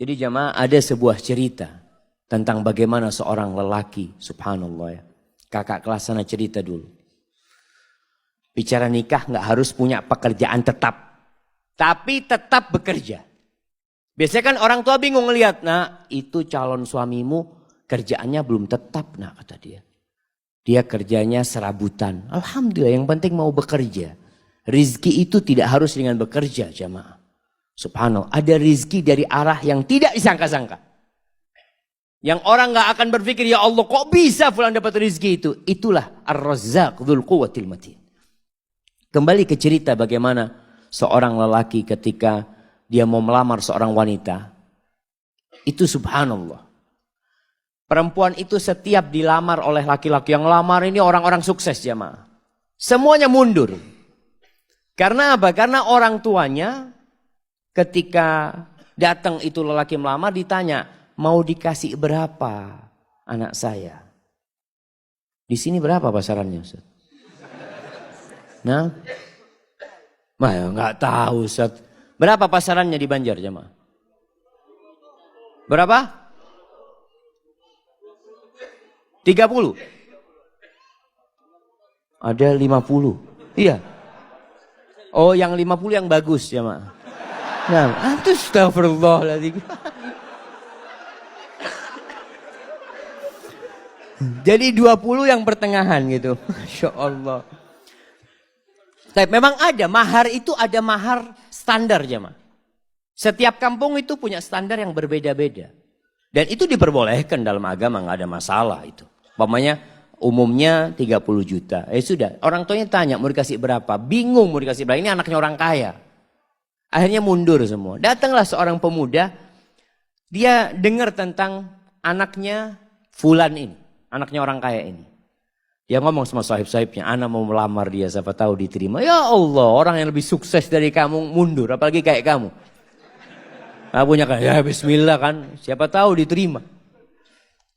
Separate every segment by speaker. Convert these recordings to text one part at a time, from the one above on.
Speaker 1: Jadi jamaah, ada sebuah cerita tentang bagaimana seorang lelaki, subhanallah ya. Kakak kelas sana cerita dulu. Bicara nikah nggak harus punya pekerjaan tetap. Tapi tetap bekerja. Biasanya kan orang tua bingung ngelihat, nah itu calon suamimu kerjaannya belum tetap, nah kata dia. Dia kerjanya serabutan. Alhamdulillah, yang penting mau bekerja. Rizki itu tidak harus dengan bekerja jamaah. Subhanallah, ada rizki dari arah yang tidak disangka-sangka. Yang orang gak akan berpikir, ya Allah kok bisa fulan dapat rizki itu. Itulah Ar-Razzaq Dzul Quwwatil Matin. Kembali ke cerita bagaimana seorang lelaki ketika dia mau melamar seorang wanita. Itu subhanallah. Perempuan itu setiap dilamar oleh laki-laki yang lamar ini orang-orang sukses jamaah. Semuanya mundur. Karena apa? Karena orang tuanya ketika datang itu lelaki melamar ditanya, mau dikasih berapa anak saya? Di sini berapa pasarannya Ustaz? Nah, nggak tahu Ustaz. Berapa pasarannya di Banjar jemaah? Berapa? 30? Ada 50? Iya. Oh yang 50 yang bagus jemaah. Nah, astagfirullahaladzim. Jadi 20 yang pertengahan gitu. Masya Allah. Tapi memang ada, mahar itu ada mahar standar jemaah. Setiap kampung itu punya standar yang berbeda-beda. Dan itu diperbolehkan dalam agama, nggak ada masalah itu. Umpamanya umumnya 30 juta. Sudah, orang tuanya tanya mau dikasih berapa. Bingung mau dikasih berapa, ini anaknya orang kaya. Akhirnya mundur semua. Datanglah seorang pemuda, dia dengar tentang anaknya Fulan ini. Anaknya orang kaya ini. Dia ngomong sama sahib-sahibnya, anak mau melamar dia, siapa tahu diterima. Ya Allah, orang yang lebih sukses dari kamu mundur, apalagi kayak kamu. Nah, punya kan, ya bismillah kan, siapa tahu diterima.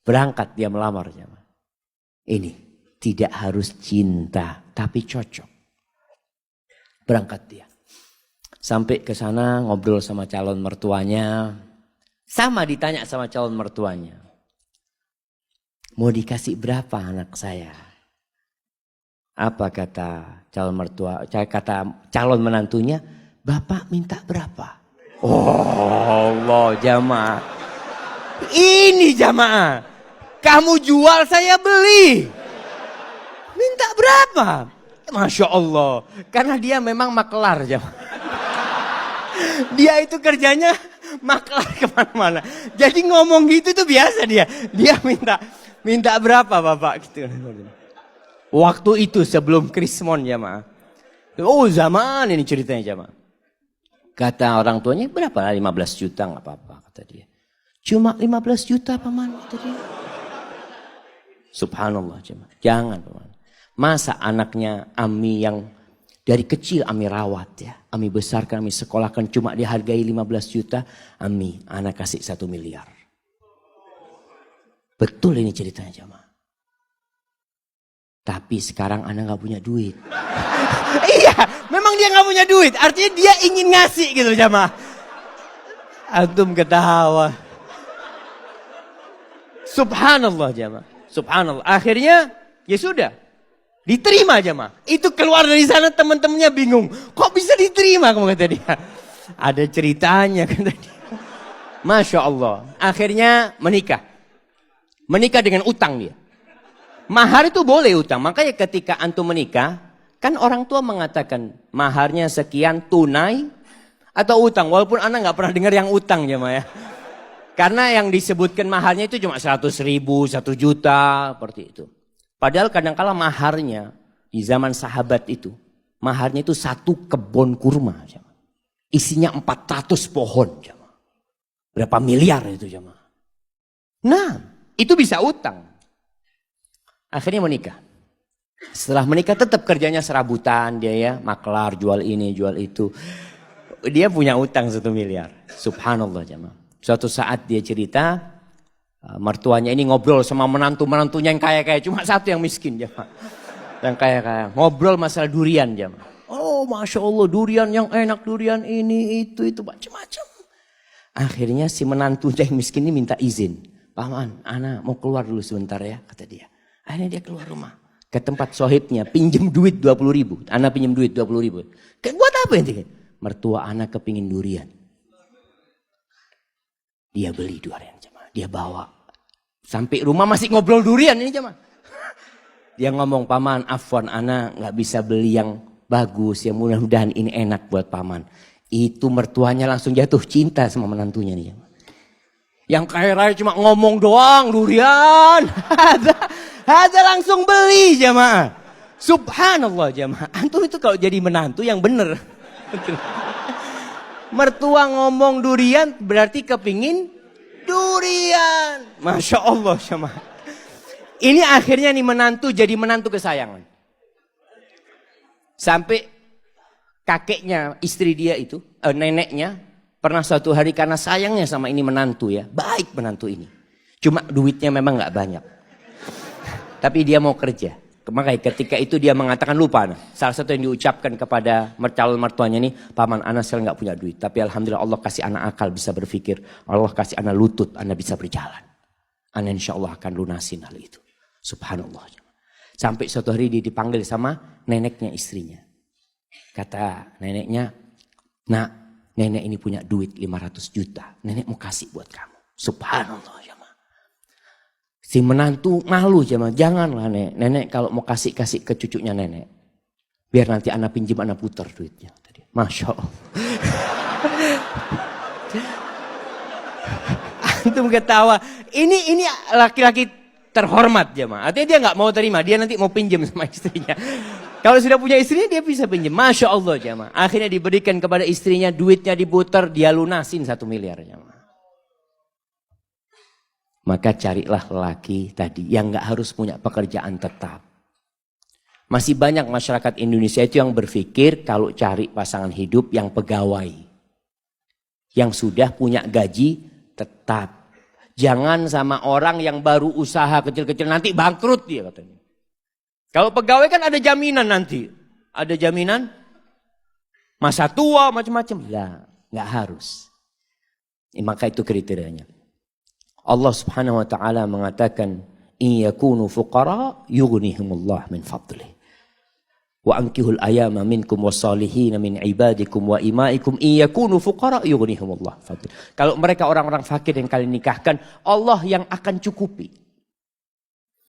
Speaker 1: Berangkat dia melamar. Ini tidak harus cinta, tapi cocok. Berangkat dia. Sampai ke sana ngobrol sama calon mertuanya. Sama ditanya sama calon mertuanya. Mau dikasih berapa anak saya? Apa kata calon mertua? Kata calon menantunya, Bapak minta berapa? Oh Allah jamaah. Ini jamaah. Kamu jual saya beli. Minta berapa? Masya Allah. Karena dia memang makelar jamaah. Dia itu kerjanya maklar kemana-mana. Jadi ngomong gitu itu biasa dia. Dia minta berapa Bapak gitu. Waktu itu sebelum Krismon jamaah. Oh zaman ini ceritanya jamaah. Kata orang tuanya berapa? 15 juta nggak apa-apa kata dia. Cuma 15 juta paman kata dia. Subhanallah jemaah. Jangan paman. Masa anaknya Ami yang dari kecil Ami rawat ya. Ami besarkan, Ami sekolahkan cuma dihargai 15 juta. Ami anak kasih 1 miliar. Betul ini ceritanya jemaah. Tapi sekarang anak gak punya duit. Iya, memang dia gak punya duit. Artinya dia ingin ngasih gitu jemaah. Antum ketawa. Subhanallah jemaah. Subhanallah. Akhirnya ya sudah. Diterima jemaah. Itu keluar dari sana teman-temannya bingung. Kok bisa diterima kamu kata dia. Ada ceritanya kata dia. Masya Allah. Akhirnya menikah. Menikah dengan utang dia. Mahar itu boleh utang. Makanya ketika antum menikah. Kan orang tua mengatakan maharnya sekian tunai atau utang. Walaupun anak gak pernah dengar yang utang jemaah ya. Karena yang disebutkan maharnya itu cuma 100 ribu, 1 juta. Seperti itu. Padahal kadang-kala maharnya di zaman sahabat itu. Maharnya itu 1 kebun kurma. Jemaah. Isinya 400 pohon. Jemaah. Berapa miliar itu jemaah. Nah itu bisa utang. Akhirnya menikah. Setelah menikah tetap kerjanya serabutan dia ya. Maklar jual ini jual itu. Dia punya utang 1 miliar. Subhanallah jemaah. Suatu saat dia cerita. Mertuanya ini ngobrol sama menantu-menantunya yang kaya-kaya. Cuma 1 yang miskin jemaah. Yang kaya-kaya. Ngobrol masalah durian jemaah. Oh Masya Allah durian yang enak. Durian ini itu macam-macam. Akhirnya si menantu yang miskin ini minta izin. Paman, ana mau keluar dulu sebentar ya, kata dia. Akhirnya dia keluar rumah. Ke tempat sohibnya, pinjem duit 20.000. Ana pinjem duit 20.000. Buat apa ini? Mertua ana kepingin durian. Dia beli durian, jemaah. Dia bawa. Sampai rumah masih ngobrol durian ini, jemaah. Dia ngomong, paman, afwan, ana nggak bisa beli yang bagus, yang mudah-mudahan ini enak buat paman. Itu mertuanya langsung jatuh cinta sama menantunya nih. Yang kaya raya cuma ngomong doang, durian. Ada langsung beli, jemaah. Subhanallah, jemaah. Antum itu kalau jadi menantu yang bener. Mertua ngomong durian berarti kepingin durian. Masya Allah, jemaah. Ini akhirnya nih menantu jadi menantu kesayangan. Sampai kakeknya, istri dia itu, neneknya, pernah suatu hari karena sayangnya sama ini menantu ya. Baik menantu ini. Cuma duitnya memang gak banyak. Tapi dia mau kerja. Makanya ketika itu dia mengatakan lupa. Salah satu yang diucapkan kepada calon mertuanya ini, paman ana sekarang gak punya duit. Tapi alhamdulillah Allah kasih anak akal bisa berpikir. Allah kasih anak lutut, anak bisa berjalan. Anak insya Allah akan lunasin hal itu. Subhanallah. Sampai suatu hari dia dipanggil sama neneknya istrinya. Kata neneknya, nak, nenek ini punya duit 500 juta. Nenek mau kasih buat kamu. Subhanallah, jemaah. Si menantu malu, jemaah. Janganlah nenek kalau mau kasih ke cucunya nenek. Biar nanti anak pinjam, anak putar duitnya. Masya Allah. Antum ketawa. Ini laki-laki terhormat, jemaah. Artinya dia nggak mau terima. Dia nanti mau pinjam sama istrinya. Kalau sudah punya istrinya dia bisa pinjam. Masya Allah, jemaah. Akhirnya diberikan kepada istrinya, duitnya diputar, dia lunasin 1 miliar, jemaah. Maka carilah lelaki tadi yang gak harus punya pekerjaan tetap. Masih banyak masyarakat Indonesia itu yang berpikir kalau cari pasangan hidup yang pegawai. Yang sudah punya gaji tetap. Jangan sama orang yang baru usaha kecil-kecil nanti bangkrut dia katanya. Kalau pegawai kan ada jaminan nanti. Ada jaminan masa tua macam-macam. Lah, gak harus. Maka itu kriterianya. Allah Subhanahu wa taala mengatakan, "In yakunu fuqara yughnihimullah min fadlih. Wa ankihul ayama minkum wassalihin min ibadikum wa imaikum in yakunu fuqara yughnihimullah fadlih." Kalau mereka orang-orang fakir yang kalian nikahkan, Allah yang akan cukupi.